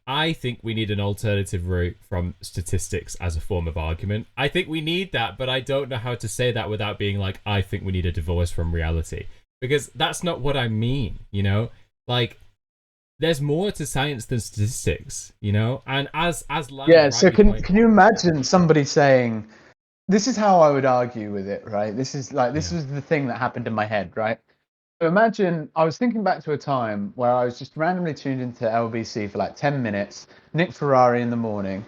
I think we need an alternative route from statistics as a form of argument. I think we need that, but I don't know how to say that without being like, I think we need a divorce from reality. Because that's not what I mean, Like, there's more to science than statistics, And as Land Yeah. So rightly pointed, can you imagine somebody saying, "This is how I would argue with it," right? This yeah. is the thing that happened in my head, right? So imagine I was thinking back to a time where I was just randomly tuned into LBC for like 10 minutes, Nick Ferrari in the morning,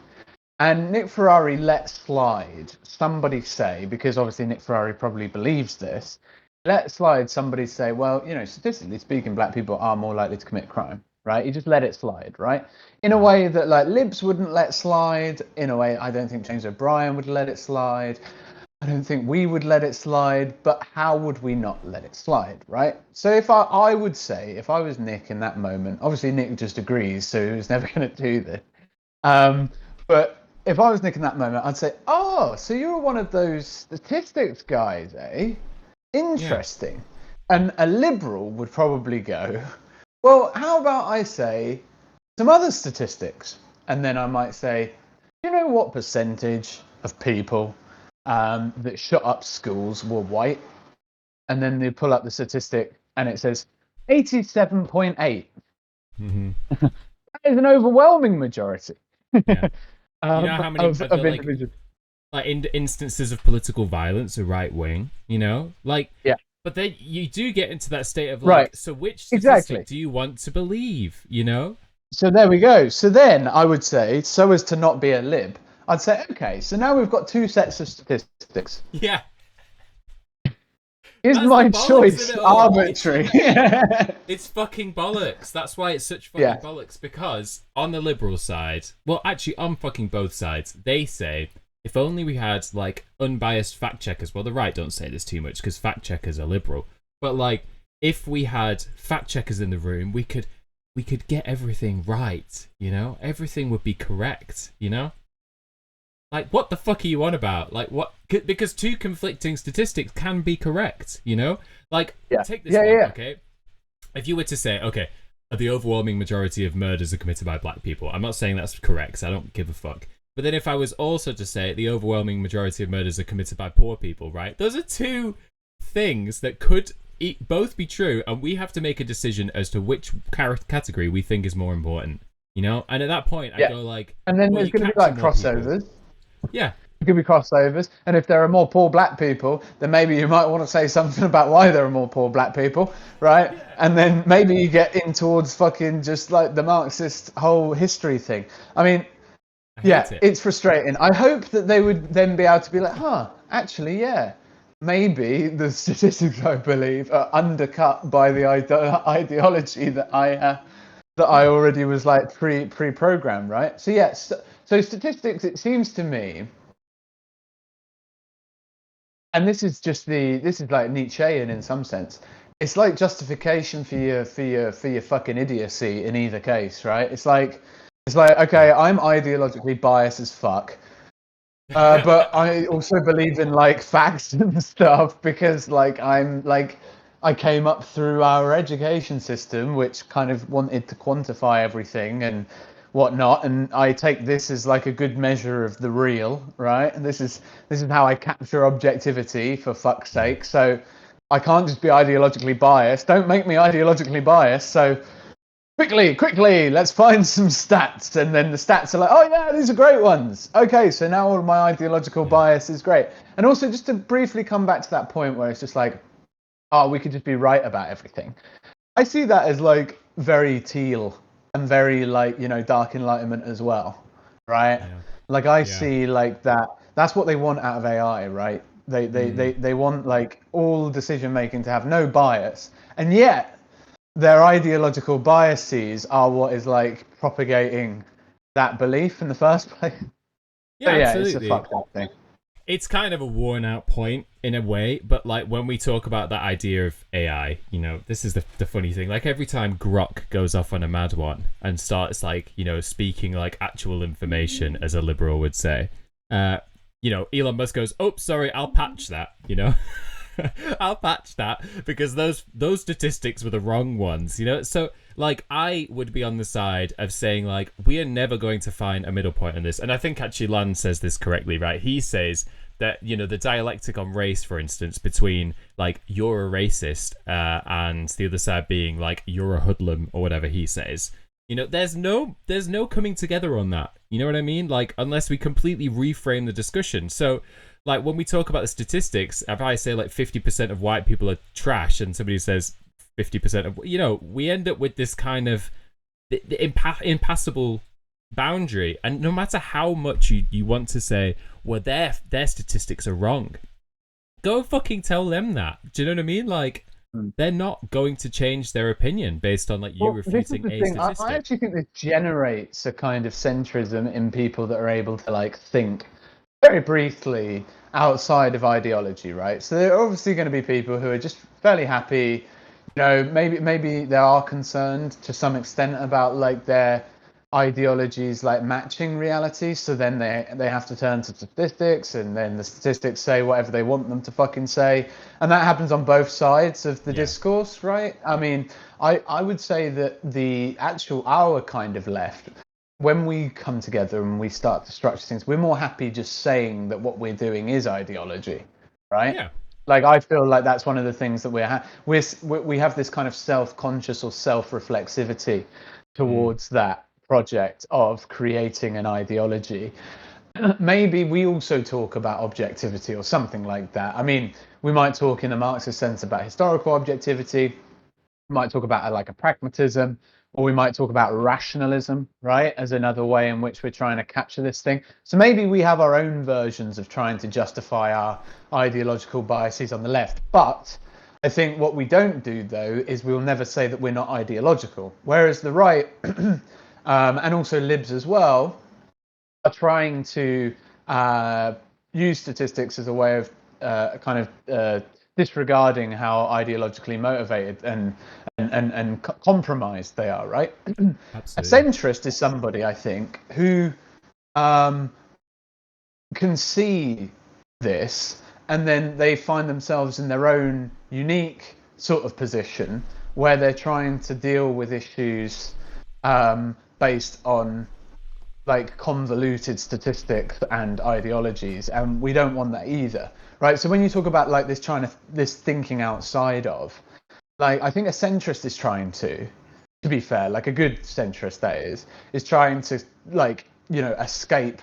and Nick Ferrari let slide somebody say, because obviously Nick Ferrari probably believes this, let slide somebody say, well, statistically speaking, black people are more likely to commit crime, right? He just let it slide, right? In a Yeah. way that like libs wouldn't let slide, in a way I don't think James O'Brien would let it slide. I don't think we would let it slide, but how would we not let it slide, right? So if I would say, if I was Nick in that moment, obviously Nick just agrees, so he was never going to do this. Um, but if I was Nick in that moment, I'd say, oh, so you're one of those statistics guys, eh? Yeah. Interesting. And a liberal would probably go, well, how about I say some other statistics? And then I might say, you know what percentage of people that shut up schools were white? And then they pull up the statistic and it says 87.8. Mm-hmm. That is an overwhelming majority Yeah. You know how many of the of individuals. like instances of political violence are right wing, like, Yeah, but then you do get into that state of right. like, so which statistic Exactly. do you want to believe? So there we go. So then I would say, so as to not be a lib, I'd say, okay, so now we've got two sets of statistics. Yeah, Is that's the my bollocks of choice it all. arbitrary? It's fucking bollocks. That's why it's such fucking Yeah. bollocks, because on the liberal side, well, actually on fucking both sides, they say if only we had like unbiased fact checkers. Well, the right don't say this too much because fact checkers are liberal, but like if we had fact checkers in the room, we could get everything right. Everything would be correct. Like, what the fuck are you on about? Like, what? Because two conflicting statistics can be correct. Like, Yeah. take this Yeah. one, Yeah. okay? If you were to say, okay, the overwhelming majority of murders are committed by black people, I'm not saying that's correct, so I don't give a fuck. But then if I was also to say the overwhelming majority of murders are committed by poor people, right? Those are two things that could both be true, and we have to make a decision as to which category we think is more important. And at that point, I Yeah. go like, And then well, there's you going to be capture like more people. crossovers. Yeah, There could be crossovers. And if there are more poor black people, then maybe you might want to say something about why there are more poor black people, right? yeah. And then maybe you get in towards fucking just like the Marxist whole history thing. I mean, I hate yeah, it. it's frustrating. I hope that they would then be able to be like, huh, actually, yeah, maybe the statistics I believe are undercut by the ideology that I Yeah. already was like pre-programmed, right? So yes, so statistics. It seems to me, and this is like Nietzschean in some sense. It's like justification for your fucking idiocy in either case, right? It's like Yeah. okay, I'm ideologically biased as fuck. But I also believe in like facts and stuff because like I came up through our education system, which kind of wanted to quantify everything and whatnot, and I take this as like a good measure of the real, right? And this is how I capture objectivity for fuck's Yeah. sake. So I can't just be ideologically biased. Don't make me ideologically biased. So quickly, let's find some stats. And then the stats are like, oh yeah, these are great ones. Okay, so now all of my ideological Yeah. bias is great. And also just to briefly come back to that point where it's just like, oh, we could just be right about everything. I see that as like very teal and very like, dark enlightenment as well, right? Yeah. Like I Yeah. see like that's what they want out of AI, right? They Mm. want like all decision making to have no bias. And yet their ideological biases are what is like propagating that belief in the first place. Yeah, So yeah, it's a absolutely. fucked up thing. It's kind of a worn out point in a way, but like when we talk about that idea of AI, this is the funny thing. Like every time Grok goes off on a mad one and starts like, speaking like actual information, as a liberal would say, Elon Musk goes, "Oh, sorry, I'll patch that," I'll patch that because those statistics were the wrong ones, So like I would be on the side of saying like we are never going to find a middle point in this. And I think actually Land says this correctly, right? He says that the dialectic on race, for instance, between like you're a racist and the other side being like you're a hoodlum or whatever he says. There's no coming together on that. You know what I mean? Like unless we completely reframe the discussion. So like when we talk about the statistics, if I say like 50% of white people are trash and somebody says 50% of, we end up with this kind of impassable boundary. And no matter how much you want to say, well, their statistics are wrong, go fucking tell them that. Do you know what I mean? Like, they're not going to change their opinion based on like you refuting a statistic. I actually think this generates a kind of centrism in people that are able to like think very briefly outside of ideology, right? So there are obviously going to be people who are just fairly happy, maybe they are concerned to some extent about like their ideologies like matching reality, so then they have to turn to statistics, and then the statistics say whatever they want them to fucking say, and that happens on both sides of the discourse, right? I mean, I would say that our kind of left, when we come together and we start to structure things, we're more happy just saying that what we're doing is ideology, right? Yeah. Like I feel like that's one of the things that we have this kind of self-conscious or self-reflexivity towards that project of creating an ideology. Maybe we also talk about objectivity or something like that. I mean, we might talk in a Marxist sense about historical objectivity. We might talk about like a pragmatism, or we might talk about rationalism, right, as another way in which we're trying to capture this thing. So maybe we have our own versions of trying to justify our ideological biases on the left. But I think what we don't do, though, is we'll never say that we're not ideological. Whereas the right, and also libs as well, are trying to use statistics as a way of disregarding how ideologically motivated and compromised they are, right? Absolutely. A centrist is somebody, I think, who can see this, and then they find themselves in their own unique sort of position where they're trying to deal with issues based on like convoluted statistics and ideologies, and we don't want that either, right? So when you talk about like this thinking outside of, like, I think a centrist is trying to be fair, like a good centrist that is trying to like escape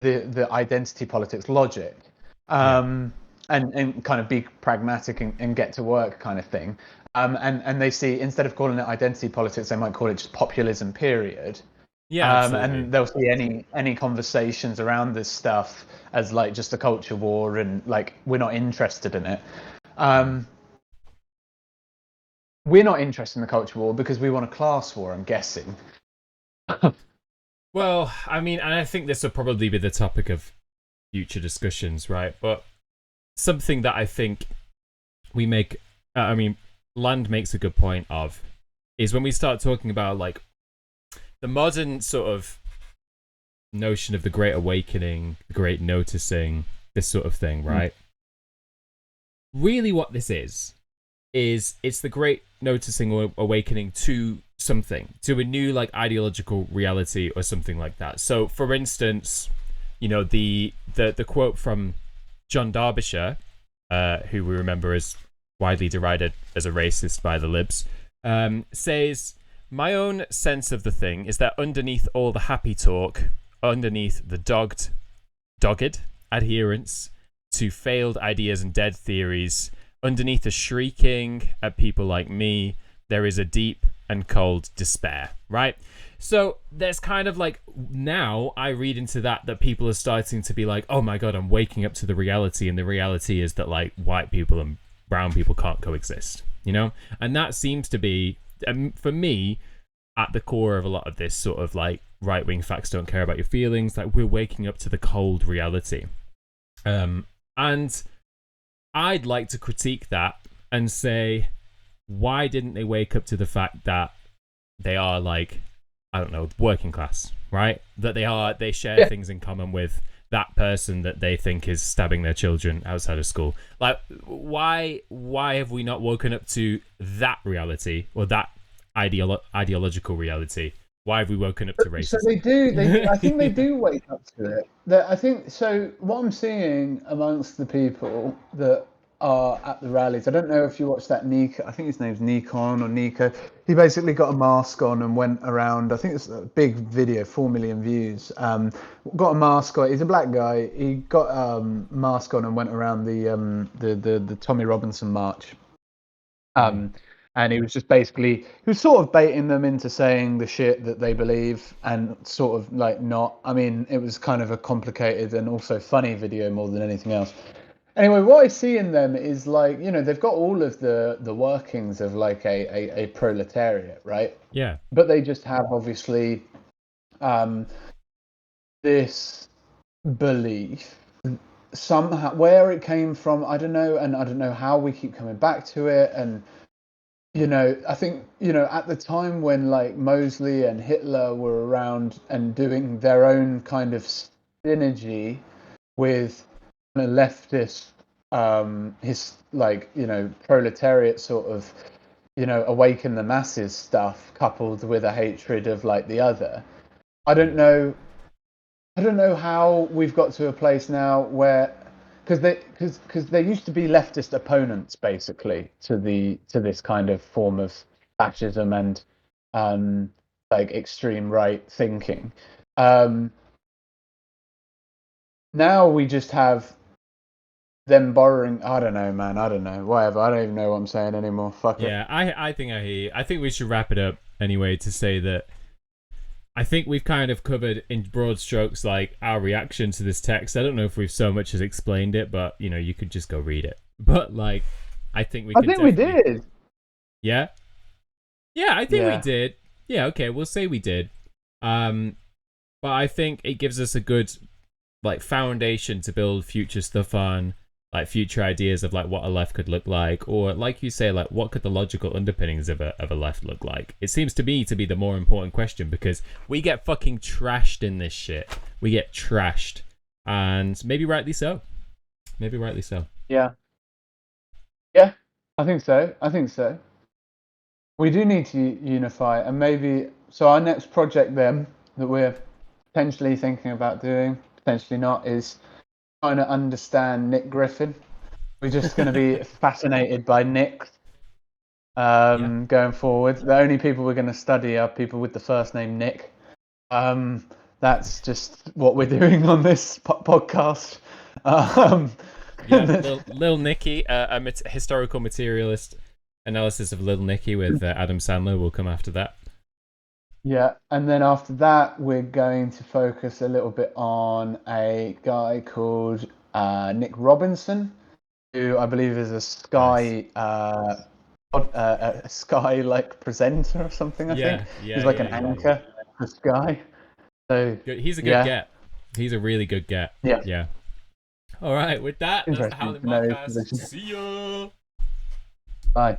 the identity politics logic, and kind of be pragmatic and get to work kind of thing, and they see, instead of calling it identity politics, they might call it just populism, period. Yeah, And they'll see any conversations around this stuff as like just a culture war, and like we're not interested in it. We're not interested in the culture war because we want a class war, I'm guessing. Well, I mean, and I think this will probably be the topic of future discussions, right? But something that I think we make, Land makes a good point of, is when we start talking about like the modern sort of notion of the Great Awakening, the Great Noticing, this sort of thing, right? Really what this is it's the Great Noticing or Awakening to something, to a new like ideological reality or something like that. So for instance, the quote from John Derbyshire, who we remember as widely derided as a racist by the libs, says, "My own sense of the thing is that underneath all the happy talk, underneath the dogged adherence to failed ideas and dead theories, underneath the shrieking at people like me, there is a deep and cold despair," right? So there's kind of like, now I read into that people are starting to be like, oh my God, I'm waking up to the reality, and the reality is that like white people and brown people can't coexist, And that seems to be for me, at the core of a lot of this sort of like right-wing facts don't care about your feelings, like we're waking up to the cold reality. And I'd like to critique that and say, why didn't they wake up to the fact that they are like, I don't know, working class, right? That they share things in common with that person that they think is stabbing their children outside of school. Like, why have we not woken up to that reality or that ideological reality? Why have we woken up to racism? So they do. I think they do wake up to it. I think so. What I'm seeing amongst the people that are at the rallies, I don't know if you watched that Nico. I think his name's Nikon or Nico. He basically got a mask on and went around. I think it's a big video, 4 million views. Got a mask on. He's a black guy. He got a mask on and went around the Tommy Robinson march. And he was just basically, he was sort of baiting them into saying the shit that they believe and sort of like not. I mean, it was kind of a complicated and also funny video more than anything else. Anyway, what I see in them is like, you know, they've got all of the workings of like a proletariat, right? Yeah. But they just have obviously this belief somehow, where it came from, I don't know, and I don't know how we keep coming back to it. And you know, I think, you know, at the time when like Mosley and Hitler were around and doing their own kind of synergy with a leftist, his like, you know, proletariat sort of, you know, awaken the masses stuff coupled with a hatred of like the other. I don't know how we've got to a place now where, because they used to be leftist opponents basically to this kind of form of fascism and like extreme right thinking. Now we just have them borrowing. I don't know, man. I don't know. Whatever. I don't even know what I'm saying anymore. Fuck it. Yeah, I think I hear you. I think we should wrap it up anyway to say that I think we've kind of covered in broad strokes like our reaction to this text. I don't know if we've so much as explained it, but you know, you could just go read it. But like, I think we did. Yeah, I think we did. Yeah, okay, we'll say we did. But I think it gives us a good like foundation to build future stuff on, like future ideas of like what a left could look like, or like you say, like what could the logical underpinnings of a left look like. It seems to me to be the more important question, because we get fucking trashed in this shit. We get trashed, and maybe rightly so. Yeah, I think so. We do need to unify, and maybe so our next project then that we're potentially thinking about doing, potentially not, is trying to understand Nick Griffin. We're just going to be fascinated by Nick going forward. The only people we're going to study are people with the first name Nick. That's just what we're doing on this podcast. Lil Nicky, a historical materialist analysis of Lil Nicky with Adam Sandler will come after that. Yeah, and then after that, we're going to focus a little bit on a guy called Nick Robinson, who I believe is a Sky, a Sky like presenter or something. I think he's like an anchor for Sky. So he's a good get. He's a really good get. Yeah. All right, with that, that's the Howling Mobcast. See ya. Bye.